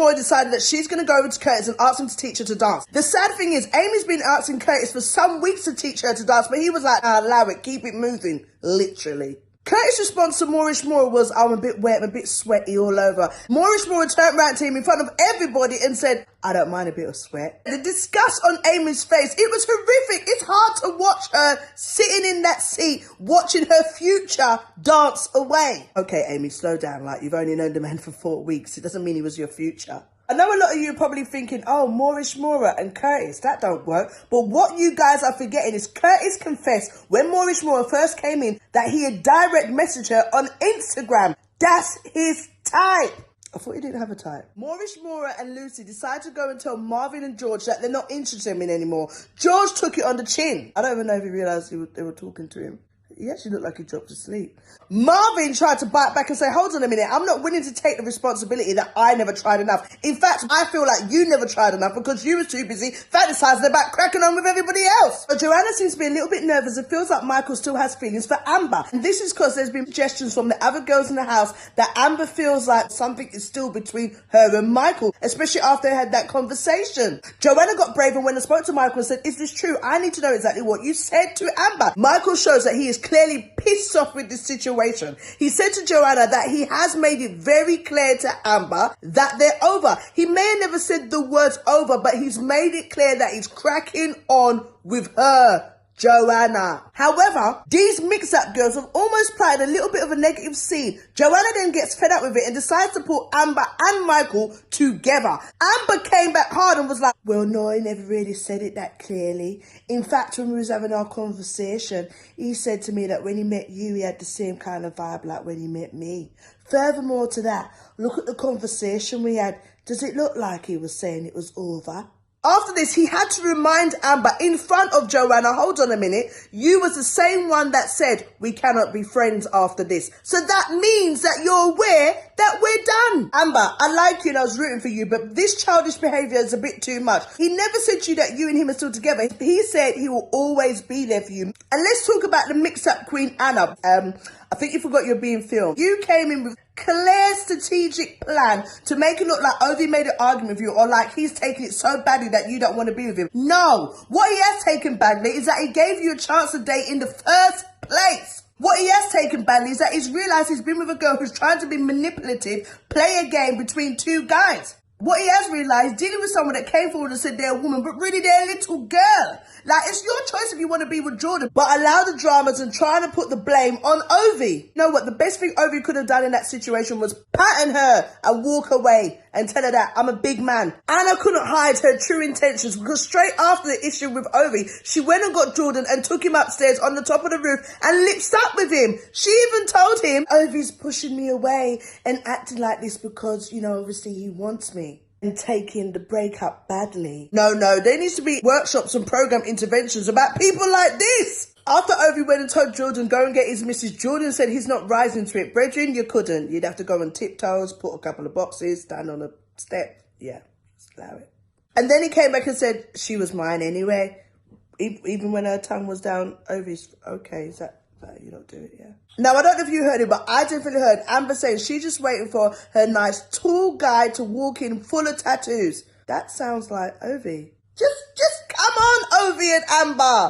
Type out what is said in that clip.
Moore decided that she's going to go over to Curtis and ask him to teach her to dance. The sad thing is, Amy's been asking Curtis for some weeks to teach her to dance, but he was like, allow it, keep it moving, literally. Curtis' response to Moorish Moore was, I'm a bit wet, I'm a bit sweaty all over. Moorish Moore turned around to him in front of everybody and said, I don't mind a bit of sweat. The disgust on Amy's face, it was horrific. It's hard to watch her sitting in that seat, watching her future dance away. Okay, Amy, slow down. Like, you've only known the man for 4 weeks. It doesn't mean he was your future. I know a lot of you are probably thinking, oh, Moorish Moore and Curtis, that don't work. But what you guys are forgetting is Curtis confessed when Moorish Moore first came in that he had direct messaged her on Instagram. That's his type. I thought he didn't have a type. Moorish Moore and Lucy decided to go and tell Marvin and George that they're not interested in him anymore. George took it on the chin. I don't even know if he realised they were talking to him. He actually looked like he dropped asleep. Marvin tried to bite back and say, hold on a minute, I'm not willing to take the responsibility that I never tried enough. In fact, I feel like you never tried enough because you was too busy fantasizing about cracking on with everybody else. But Joanna seems to be a little bit nervous and feels like Michael still has feelings for Amber. And this is because there's been suggestions from the other girls in the house that Amber feels like something is still between her and Michael, especially after they had that conversation. Joanna got brave and went and spoke to Michael and said, is this true? I need to know exactly what you said to Amber. Michael shows that he is clearly pissed off with this situation. He said to Joanna that he has made it very clear to Amber that they're over. He may have never said the words over, but he's made it clear that he's cracking on with her, Joanna. However, these mix-up girls have almost planted a little bit of a negative scene. Joanna then gets fed up with it and decides to put Amber and Michael together. Amber came back hard and was like, well, no, I never really said it that clearly. In fact, when we was having our conversation, he said to me that when he met you, he had the same kind of vibe like when he met me. Furthermore to that, look at the conversation we had. Does it look like he was saying it was over? After this, he had to remind Amber in front of Joanna, hold on a minute, you was the same one that said we cannot be friends after this. So that means that you're aware that we're done. Amber, I like you and I was rooting for you, but this childish behaviour is a bit too much. He never said to you that you and him are still together. He said he will always be there for you. And let's talk about the mix-up Queen Anna. I think you forgot you're being filmed. You came in with clear strategic plan to make it look like Ovi made an argument with you or like he's taking it so badly that you don't want to be with him. No, what he has taken badly is that he gave you a chance to date in the first place. What he has taken badly is that he's realised he's been with a girl who's trying to be manipulative, play a game between two guys. What he has realised, dealing with someone that came forward and said they're a woman, but really they're a little girl. Like, it's your choice if you want to be with Jordan, but allow the dramas and trying to put the blame on Ovi. You know what? The best thing Ovi could have done in that situation was pattern her and walk away and tell her that I'm a big man. Anna couldn't hide her true intentions because straight after the issue with Ovi, she went and got Jordan and took him upstairs on the top of the roof and lipped up with him. She even told him, Ovi's pushing me away and acting like this because, you know, obviously he wants me. And taking the breakup badly. No, there needs to be workshops and program interventions about people like this. After Ovi went and told Jordan, go and get his missus, Jordan said he's not rising to it. Brethren, you couldn't. You'd have to go on tiptoes, put a couple of boxes, stand on a step. Yeah, just allow it. And then he came back and said, she was mine anyway. Even when her tongue was down, Ovi's okay. Is that you don't do it, yeah. Now, I don't know if you heard it, but I definitely heard Amber saying she's just waiting for her nice tall guy to walk in full of tattoos. That sounds like Ovi. Just come on, Ovi and Amber.